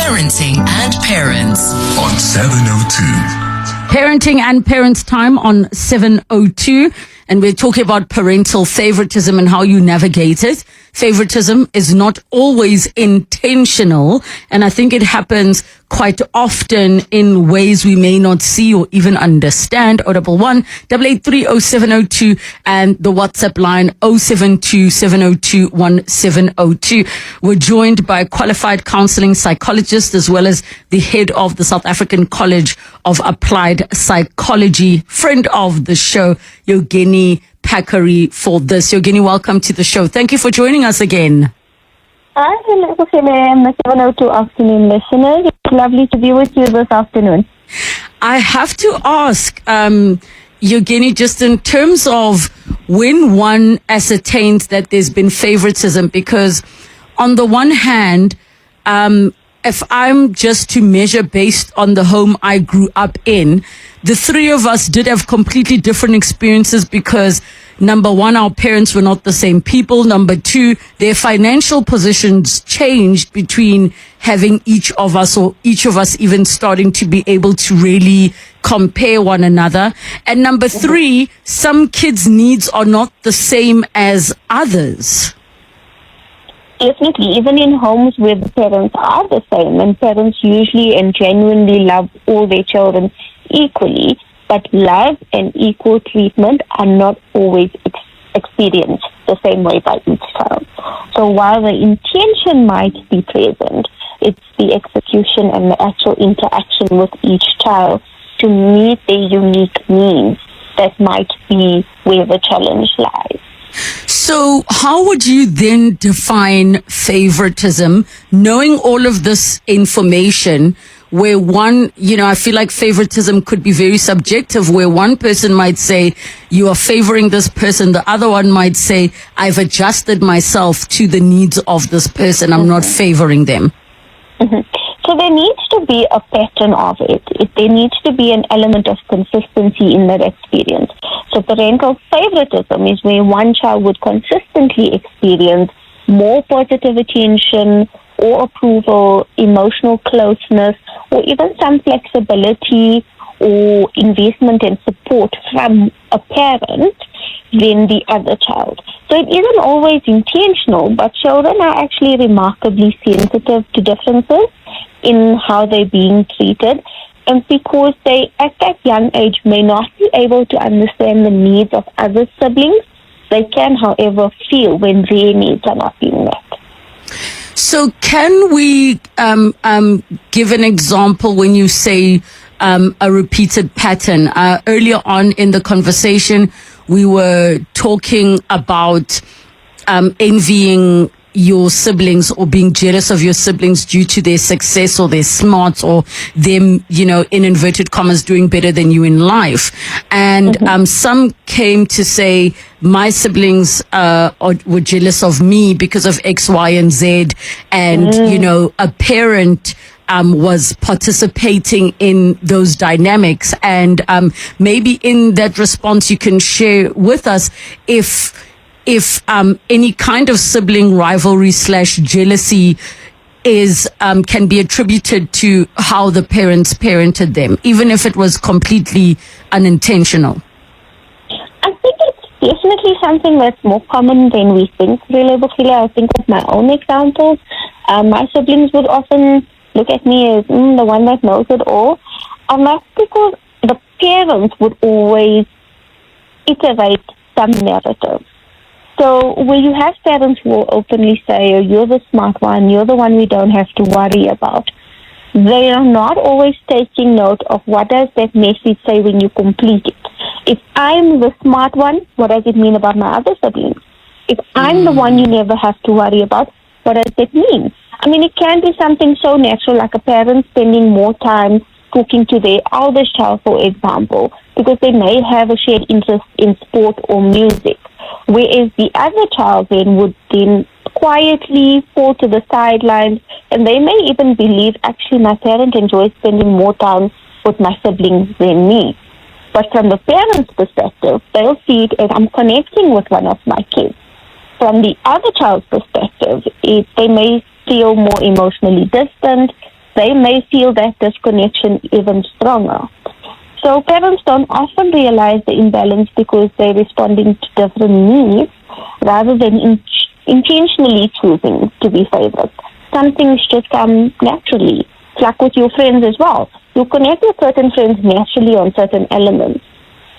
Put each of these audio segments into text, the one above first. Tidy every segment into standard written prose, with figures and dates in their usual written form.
Parenting and Parents on 702. Parenting and Parents time on 702. And we're talking about parental favoritism and how you navigate it. Favoritism is not always intentional. And I think it happens quite often in ways we may not see or even understand. 011-883-0702 and the WhatsApp line 072-702-1702. We're joined by a qualified counselling psychologist as well as the head of the South African College of Applied Psychology, friend of the show, Jogini Packery, for this. Jogini, welcome to the show. Thank you for joining us again. Hi, hello, the 702 afternoon listeners. It's lovely to be with you this afternoon. I have to ask, Jogini, just in terms of when one ascertains that there's been favoritism, because on the one hand, if I'm just to measure based on the home I grew up in, the three of us did have completely different experiences because, number one, our parents were not the same people. Number two, their financial positions changed between having each of us or each of us even starting to be able to really compare one another. And number three, some kids' needs are not the same as others. Definitely, even in homes where the parents are the same, and parents usually and genuinely love all their children equally, but love and equal treatment are not always experienced the same way by each child. So while the intention might be present, it's the execution and the actual interaction with each child to meet their unique needs that might be where the challenge lies. So how would you then define favoritism, knowing all of this information, where one, I feel like favoritism could be very subjective, where one person might say, you are favoring this person. The other one might say, I've adjusted myself to the needs of this person. I'm not favoring them. So there needs to be a pattern of it. There needs to be an element of consistency in that experience. So parental favoritism is where one child would consistently experience more positive attention or approval, emotional closeness, or even some flexibility or investment and support from a parent than the other child. So it isn't always intentional, but children are actually remarkably sensitive to differences in how they're being treated. And because they, at that young age, may not be able to understand the needs of other siblings, they can, however, feel when their needs are not being met. So can we give an example when you say a repeated pattern? Earlier on in the conversation, we were talking about envying your siblings or being jealous of your siblings due to their success or their smarts or them, in inverted commas, doing better than you in life. And some came to say, my siblings were jealous of me because of X, Y, and Z. And, a parent was participating in those dynamics. And maybe in that response, you can share with us if any kind of sibling rivalry / jealousy is can be attributed to how the parents parented them, even if it was completely unintentional. I think it's definitely something that's more common than we think, Relebogile. I think of my own examples. My siblings would often look at me as the one that knows it all. And that's because the parents would always iterate some narrative. So where you have parents who will openly say, oh, you're the smart one, you're the one we don't have to worry about, they are not always taking note of what does that message say when you complete it. If I'm the smart one, what does it mean about my other siblings? If I'm the one you never have to worry about, what does that mean? I mean, it can be something so natural, like a parent spending more time talking to their eldest child, for example, because they may have a shared interest in sport or music. Whereas the other child then would then quietly fall to the sidelines, and they may even believe, actually, my parent enjoys spending more time with my siblings than me. But from the parent's perspective, they'll see it as I'm connecting with one of my kids. From the other child's perspective, they may feel more emotionally distant, they may feel that disconnection even stronger. So parents don't often realize the imbalance because they're responding to different needs rather than intentionally choosing to be favored. Some things just come naturally. It's like with your friends as well. You connect with certain friends naturally on certain elements,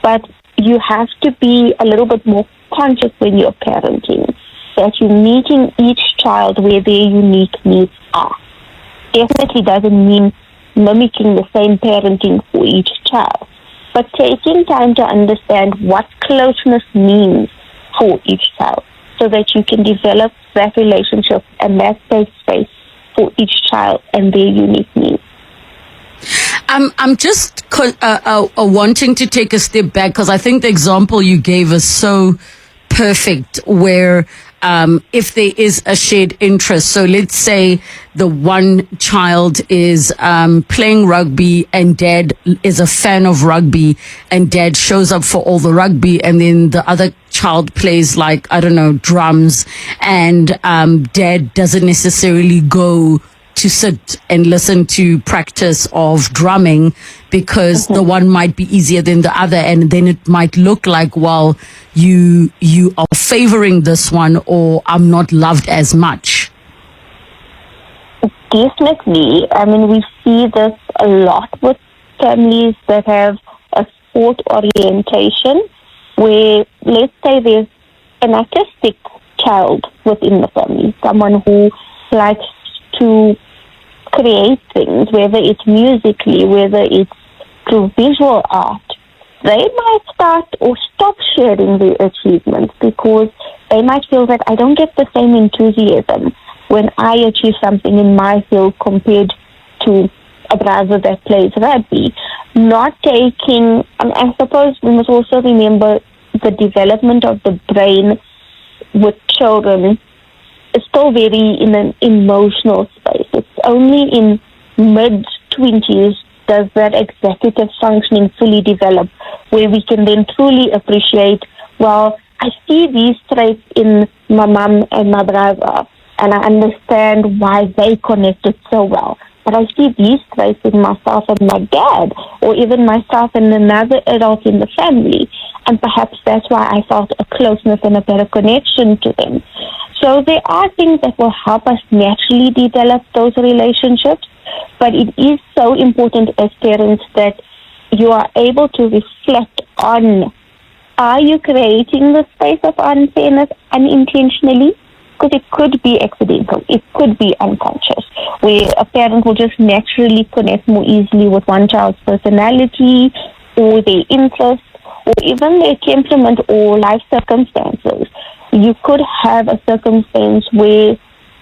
but you have to be a little bit more conscious when you're parenting, that you're meeting each child where their unique needs are. Definitely doesn't mean mimicking the same parenting for each child, but taking time to understand what closeness means for each child so that you can develop that relationship and that safe space for each child and their unique needs. I'm just wanting to take a step back because I think the example you gave is so perfect where if there is a shared interest. So let's say the one child is playing rugby and dad is a fan of rugby and dad shows up for all the rugby, and then the other child plays, like, I don't know, drums, and dad doesn't necessarily go to sit and listen to practice of drumming because the one might be easier than the other, and then it might look like, well, you are favoring this one, or I'm not loved as much. Definitely. I mean, we see this a lot with families that have a sport orientation where, let's say there's an artistic child within the family, someone who likes to create things, whether it's musically, whether it's through visual art. They might start or stop sharing their achievements because they might feel that I don't get the same enthusiasm when I achieve something in my field compared to a brother that plays rugby. Not taking, I suppose we must also remember the development of the brain with children is still very in an emotional space. It's only in mid-20s does that executive functioning fully develop, where we can then truly appreciate, well, I see these traits in my mom and my brother, and I understand why they connected so well. But I see these traits in myself and my dad, or even myself and another adult in the family, and perhaps that's why I felt a closeness and a better connection to them. So there are things that will help us naturally develop those relationships, but it is so important as parents that you are able to reflect on, are you creating the space of unfairness unintentionally? Because it could be accidental, it could be unconscious, where a parent will just naturally connect more easily with one child's personality or their interests or even their temperament or life circumstances. You could have a circumstance where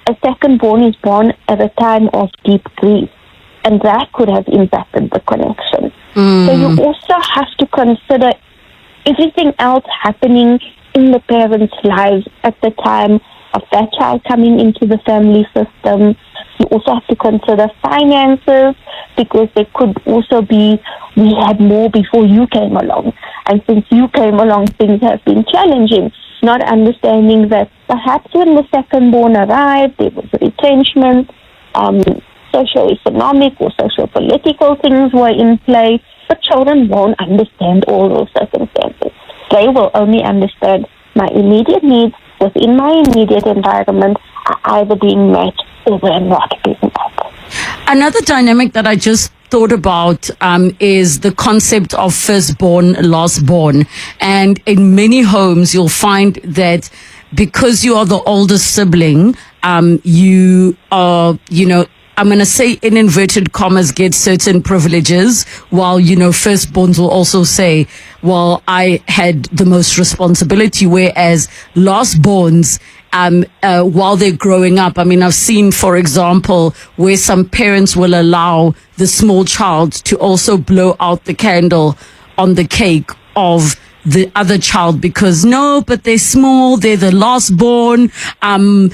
a second born is born at a time of deep grief, and that could have impacted the connection. So you also have to consider everything else happening in the parents' lives at the time of that child coming into the family system. You also have to consider finances, because there could also be, we had more before you came along, and since you came along, things have been challenging. Not understanding that perhaps when the second born arrived, there was retrenchment, socio-economic or socio-political things were in play, but children won't understand all those circumstances. They will only understand my immediate needs within my immediate environment are either being met or they're not being met. Another dynamic that I just thought about is the concept of firstborn, lastborn. And in many homes, you'll find that because you are the oldest sibling, you are, I'm going to say in inverted commas, get certain privileges, while, firstborns will also say, well, I had the most responsibility, whereas lastborns, while they're growing up, I've seen, for example, where some parents will allow the small child to also blow out the candle on the cake of the other child because but they're small, they're the last born, and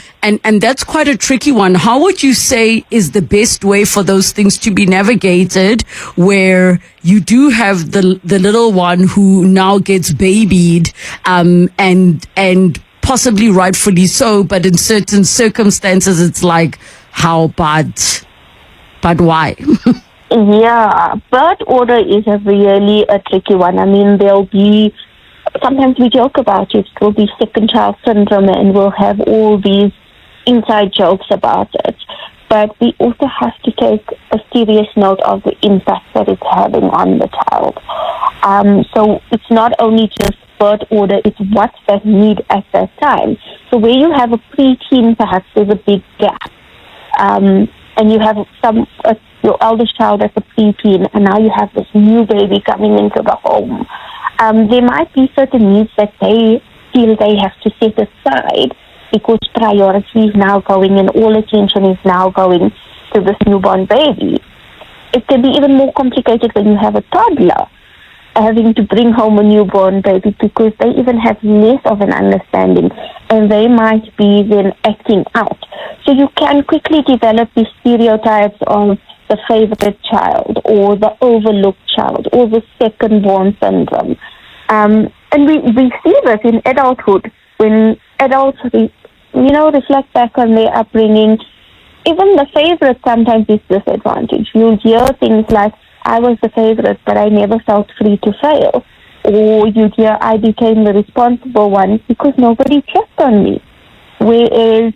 that's quite a tricky one. How would you say is the best way for those things to be navigated, where you do have the little one who now gets babied, and possibly rightfully so, but in certain circumstances it's like, how bad? But why? Yeah, birth order is really a tricky one. I mean, sometimes we joke about it. It will be second child syndrome and we'll have all these inside jokes about it. But we also have to take a serious note of the impact that it's having on the child. So it's not only just birth order, it's what's that need at that time. So where you have a preteen, perhaps there's a big gap. And you have your eldest child as a preteen, and now you have this new baby coming into the home. There might be certain needs that they feel they have to set aside because priority is now going and all attention is now going to this newborn baby. It can be even more complicated when you have a toddler having to bring home a newborn baby because they even have less of an understanding and they might be then acting out. So you can quickly develop these stereotypes of the favorite child or the overlooked child or the second-born syndrome. And we see this in adulthood when adults, reflect back on their upbringing. Even the favorite sometimes is disadvantaged. You'll hear things like, I was the favorite, but I never felt free to fail. Or you'd hear, I became the responsible one because nobody checked on me. Whereas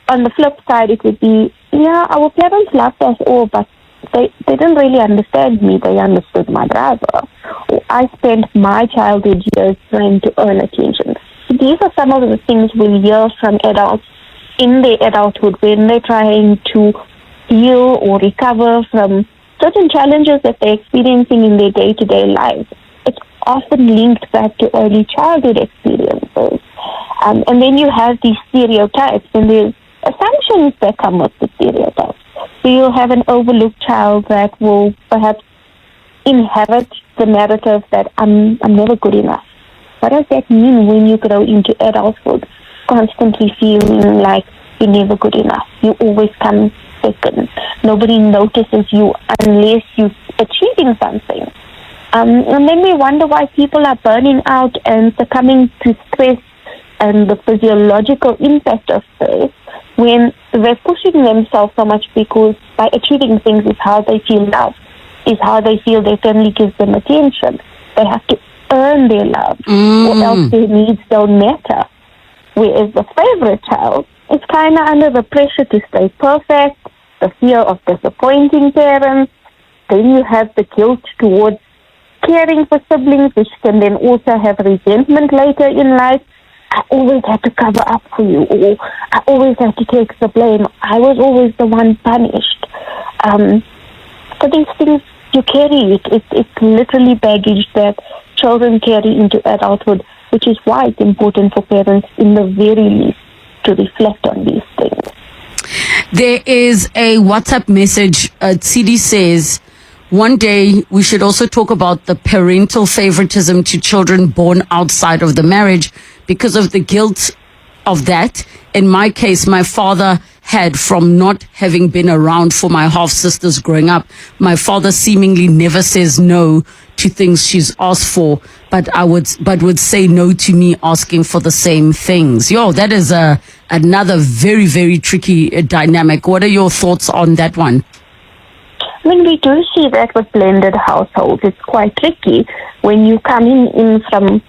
on the flip side, it would be, our parents loved us all, but they didn't really understand me. They understood my brother. Or I spent my childhood years trying to earn attention. So these are some of the things we'll hear from adults in their adulthood when they're trying to heal or recover from certain challenges that they're experiencing in their day-to-day lives. It's often linked back to early childhood experiences. And then you have these stereotypes, and there's assumptions that come with the stereotypes. So you'll have an overlooked child that will perhaps inherit the narrative that I'm never good enough. What does that mean when you grow into adulthood, constantly feeling like you're never good enough? You always come second. Nobody notices you unless you're achieving something. And then we wonder why people are burning out and succumbing to stress and the physiological impact of stress when they're pushing themselves so much because by achieving things is how they feel loved, is how they feel their family gives them attention. They have to earn their love or else their needs don't matter. Whereas the favorite child is kind of under the pressure to stay perfect, the fear of disappointing parents. Then you have the guilt towards caring for siblings, which can then also have resentment later in life. I always had to cover up for you, or I always had to take the blame. I was always the one punished. So these things you carry, it's literally baggage that children carry into adulthood, which is why it's important for parents in the very least to reflect on these things. There is a WhatsApp message. CD says, one day we should also talk about the parental favoritism to children born outside of the marriage because of the guilt of that. In my case, my father had from not having been around for my half sisters growing up. My father seemingly never says no to things she's asked for, but would say no to me asking for the same things. That is another very, very tricky dynamic. What are your thoughts on that one? I mean, we do see that with blended households. It's quite tricky when you come in from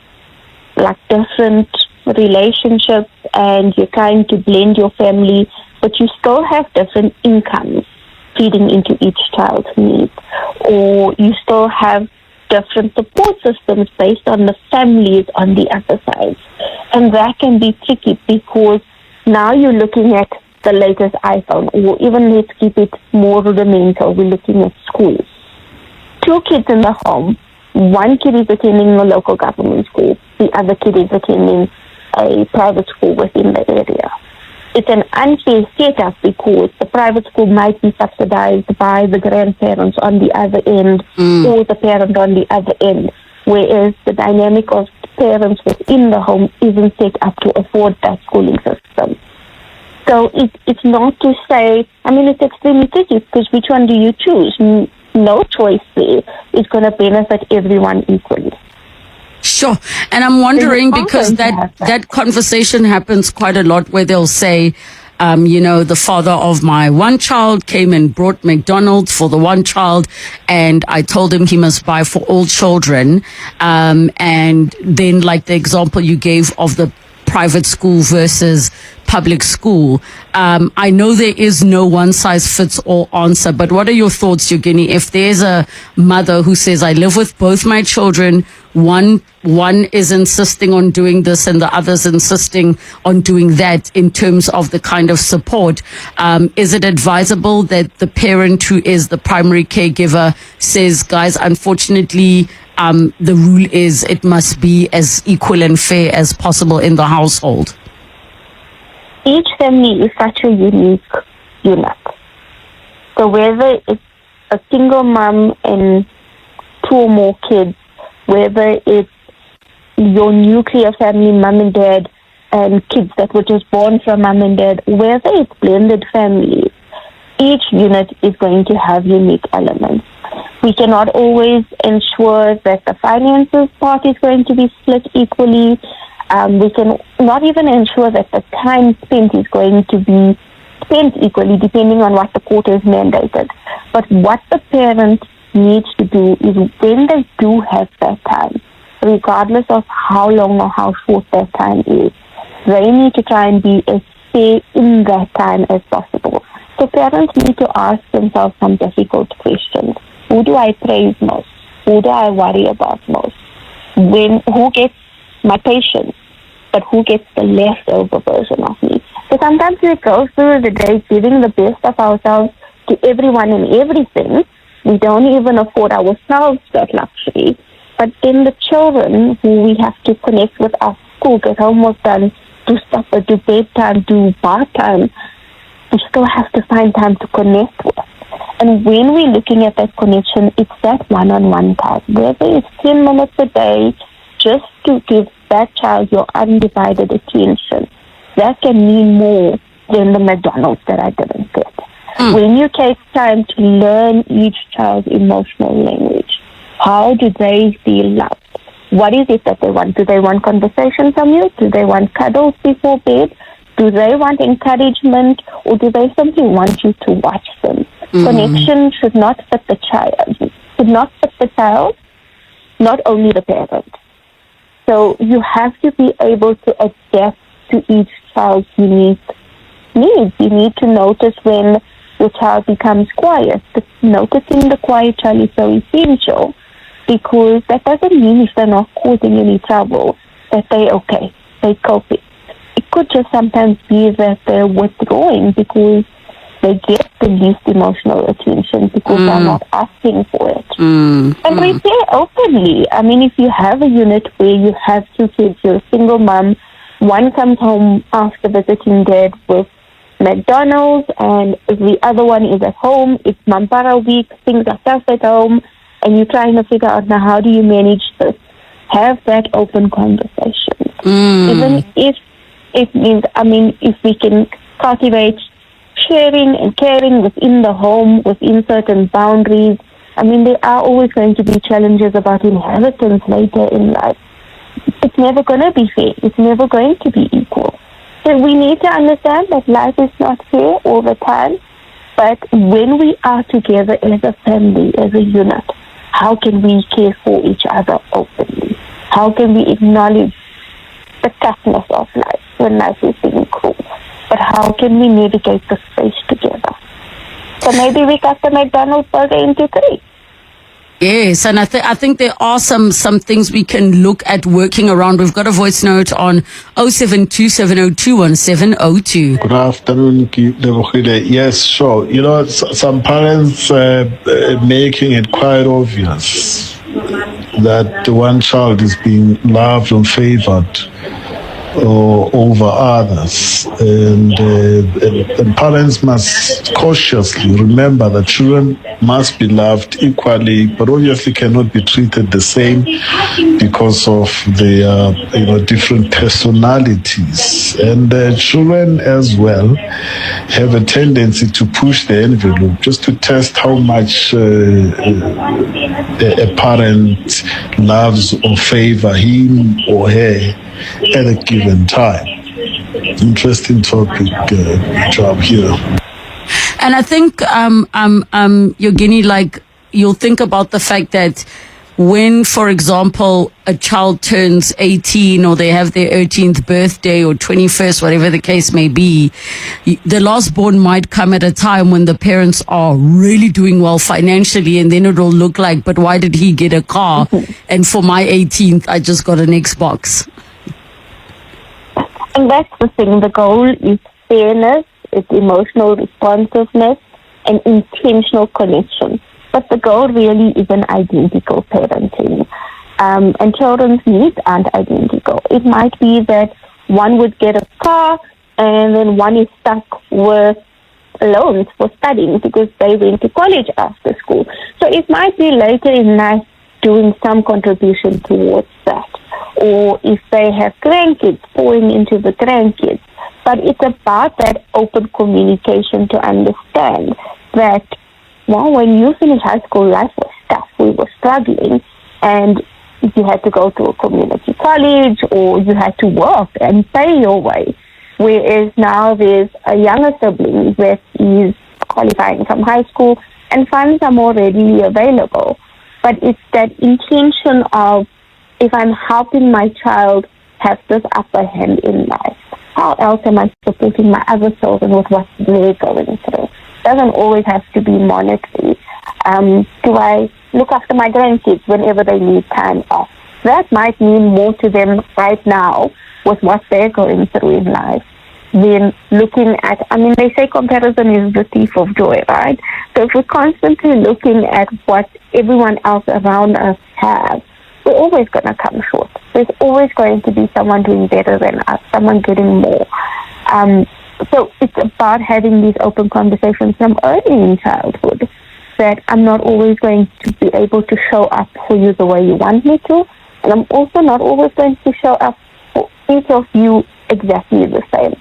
like different relationships and you're trying to blend your family, but you still have different incomes feeding into each child's needs, or you still have different support systems based on the families on the other sides. And that can be tricky because now you're looking at the latest iPhone, or even let's keep it more rudimental, we're looking at schools. 2 kids in the home, one kid is attending a local government school, the other kid is attending a private school within the area. It's an unfair setup because the private school might be subsidized by the grandparents on the other end or the parent on the other end, whereas the dynamic of parents within the home isn't set up to afford that schooling system. So it's not to say, I mean, it's extremely tricky because which one do you choose? No choice there is going to benefit everyone equally. Sure. And I'm wondering because that conversation happens quite a lot where they'll say, The father of my one child came and brought McDonald's for the one child, and I told him he must buy for all children. And then, like the example you gave of the private school versus public school, I know there is no one size fits all answer, but what are your thoughts, Jogini, if there's a mother who says, I live with both my children, one is insisting on doing this and the other's insisting on doing that, in terms of the kind of support, is it advisable that the parent who is the primary caregiver says, guys, unfortunately, the rule is it must be as equal and fair as possible in the household? Each family is such a unique unit. So whether it's a single mom and two or more kids, whether it's your nuclear family, mom and dad, and kids that were just born from mom and dad, whether it's blended families, each unit is going to have unique elements. We cannot always ensure that the finances part is going to be split equally. We can not even ensure that the time spent is going to be spent equally, depending on what the court has mandated. But what the parent needs to do is, when they do have that time, regardless of how long or how short that time is, they need to try and be as fair in that time as possible. So parents need to ask themselves some difficult questions. Who do I praise most? Who do I worry about most? Who gets my patience, but who gets the leftover version of me? So sometimes we go through the day giving the best of ourselves to everyone and everything. We don't even afford ourselves that luxury. But then the children who we have to connect with at school, get homework done, do supper, do bedtime, do bath time, we still have to find time to connect with. And when we're looking at that connection, it's that one-on-one time. Whether it's 10 minutes a day, just to give that child your undivided attention, that can mean more than the McDonald's that I didn't get. When you take time to learn each child's emotional language, how do they feel loved? What is it that they want? Do they want conversation from you? Do they want cuddles before bed? Do they want encouragement? Or do they simply want you to watch them? Connection should not fit the child, not only the parent. So you have to be able to adapt to each child's unique needs. You need to notice when your child becomes quiet. Noticing the quiet child is so essential, because that doesn't mean if they're not causing any trouble that they're coping. It could just sometimes be that they're withdrawing because they get the least emotional attention because they're not asking for it. And we say openly. I mean, if you have a unit where you have two kids, you're a single mom, one comes home after visiting dad with McDonald's and the other one is at home, it's Mampara week, things are tough at home, and you're trying to figure out, now, how do you manage this? Have that open conversation. Even if it means, if we can cultivate sharing and caring within the home, within certain boundaries. There are always going to be challenges about inheritance later in life. It's never going to be fair. It's never going to be equal. So we need to understand that life is not fair all the time. But when we are together as a family, as a unit, how can we care for each other openly? How can we acknowledge the toughness of life when life is being cruel? But how can we navigate the space together? So maybe we cut the McDonald's burger into 3. Yes, and I think there are some things we can look at working around. We've got a voice note on 0727021702. Good afternoon, Relebogile. Yes, sure. Some parents making it quite obvious that the one child is being loved and favored over others, and parents must cautiously remember that children must be loved equally, but obviously cannot be treated the same because of their different personalities. And children as well have a tendency to push the envelope just to test how much a parent loves or favor him or her at a given time. Interesting topic, job here. And I think, Jogini, like, you'll think about the fact that when, for example, a child turns 18 or they have their 18th birthday or 21st, whatever the case may be, the last born might come at a time when the parents are really doing well financially, and then it'll look like, but why did he get a car? And for my 18th, I just got an Xbox. And that's the thing. The goal is fairness, it's emotional responsiveness, and intentional connection. But the goal really isn't identical parenting. And children's needs aren't identical. It might be that one would get a car and then one is stuck with loans for studying because they went to college after school. So it might be later in life doing some contribution towards that. Or if they have grandkids, pouring into the grandkids. But it's about that open communication to understand that, well, when you finish high school, life was tough. We were struggling, and you had to go to a community college or you had to work and pay your way. Whereas now there's a younger sibling that is qualifying from high school and funds are more readily available. But it's that intention of, if I'm helping my child have this upper hand in life, how else am I supporting my other children with what they're going through? Doesn't always have to be monetary. Do I look after my grandkids whenever they need time off? That might mean more to them right now with what they're going through in life than looking at, they say comparison is the thief of joy, right? So if we're constantly looking at what everyone else around us has, we're always going to come short. There's always going to be someone doing better than us, someone getting more. So it's about having these open conversations from early in childhood, that I'm not always going to be able to show up for you the way you want me to, and I'm also not always going to show up for each of you exactly the same.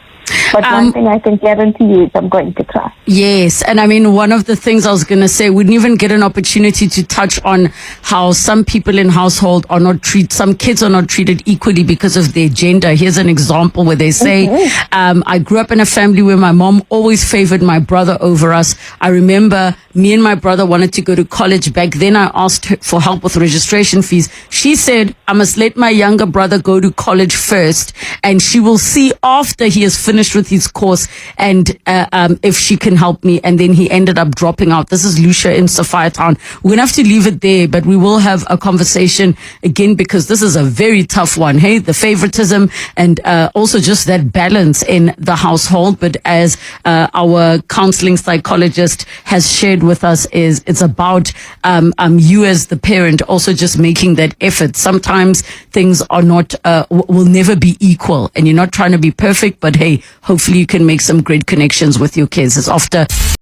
But one thing I can guarantee you is I'm going to try. Yes. And one of the things I was going to say, we didn't even get an opportunity to touch on how some people in household are not some kids are not treated equally because of their gender. Here's an example where they say, I grew up in a family where my mom always favored my brother over us. I remember me and my brother wanted to go to college. Back then I asked her for help with registration fees. She said, I must let my younger brother go to college first, and she will see after he has finished with his course and if she can help me. And then he ended up dropping out. This is Lucia in Sophiatown. We're gonna have to leave it there, but we will have a conversation again, because this is a very tough one. Hey, the favoritism and also just that balance in the household. But as our counseling psychologist has shared with us, it's about you as the parent also just making that effort. Sometimes things are not will never be equal, and you're not trying to be perfect, but hey, hopefully you can make some great connections with your kids. It's after